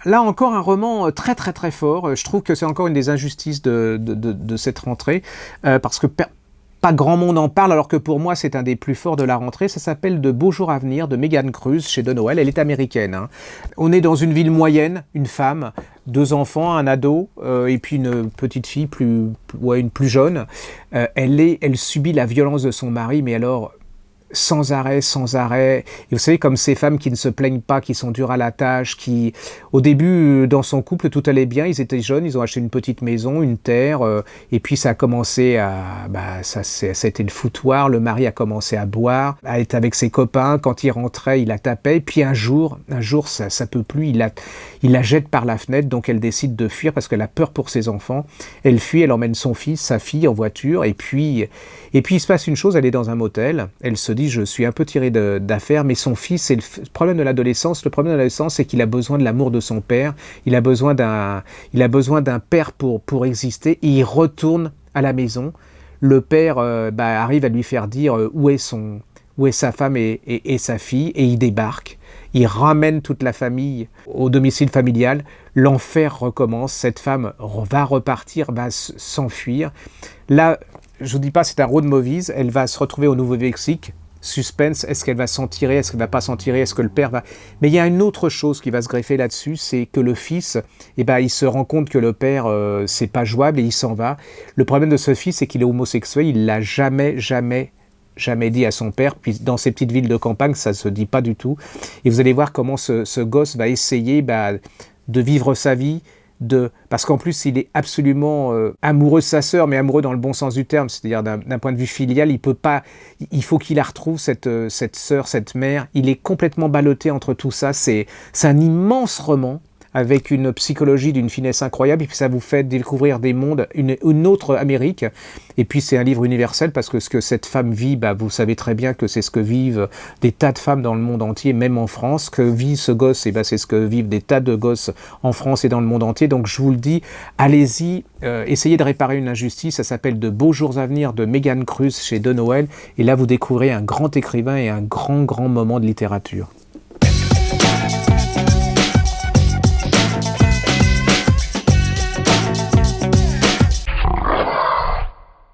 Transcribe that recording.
là encore un roman très très très fort. Je trouve que c'est encore une des injustices de cette rentrée, parce que pas grand monde en parle, alors que pour moi c'est un des plus forts de la rentrée. Ça s'appelle De beaux jours à venir de Megan Cruz chez De Noël. Elle est américaine, hein. On est dans une ville moyenne, une femme, 2 enfants, un ado et puis une petite fille une plus jeune. Elle subit la violence de son mari, mais alors sans arrêt, sans arrêt. Et vous savez, comme ces femmes qui ne se plaignent pas, qui sont dures à la tâche, qui, au début, dans son couple, tout allait bien, ils étaient jeunes, ils ont acheté une petite maison, une terre, et puis ça a commencé ça a été le foutoir, le mari a commencé à boire, à être avec ses copains, quand il rentrait, il la tapait, puis un jour, ça peut plus, il la jette par la fenêtre, donc elle décide de fuir parce qu'elle a peur pour ses enfants. Elle fuit, elle emmène son fils, sa fille en voiture, et puis il se passe une chose, elle est dans un motel, elle se dit, je suis un peu tirée d'affaire, mais son fils, c'est le problème de l'adolescence. Le problème de l'adolescence, c'est qu'il a besoin de l'amour de son père, il a besoin d'un père pour exister, et il retourne à la maison. Le père arrive à lui faire dire où est sa femme et sa fille, et il débarque. Il ramène toute la famille au domicile familial. L'enfer recommence. Cette femme va repartir, va s'enfuir. Là, je ne vous dis pas, c'est un road movie. Elle va se retrouver au Nouveau-Mexique. Suspense, est-ce qu'elle va s'en tirer, est-ce qu'elle ne va pas s'en tirer, est-ce que le père va... Mais il y a une autre chose qui va se greffer là-dessus, c'est que le fils, il se rend compte que le père, c'est pas jouable et il s'en va. Le problème de ce fils, c'est qu'il est homosexuel, il l'a jamais dit à son père, puis dans ces petites villes de campagne, ça se dit pas du tout. Et vous allez voir comment ce gosse va essayer de vivre sa vie, parce qu'en plus il est absolument amoureux de sa sœur, mais amoureux dans le bon sens du terme, c'est-à-dire d'un point de vue filial, il faut qu'il la retrouve, cette sœur, cette mère. Il est complètement ballotté entre tout ça. C'est un immense roman avec une psychologie d'une finesse incroyable, et puis ça vous fait découvrir des mondes, une autre Amérique. Et puis c'est un livre universel, parce que ce que cette femme vit, vous savez très bien que c'est ce que vivent des tas de femmes dans le monde entier, même en France. Que vit ce gosse, c'est ce que vivent des tas de gosses en France et dans le monde entier. Donc je vous le dis, allez-y, essayez de réparer une injustice. Ça s'appelle De beaux jours à venir de Megan Cruz chez De Noël. Et là vous découvrez un grand écrivain et un grand moment de littérature.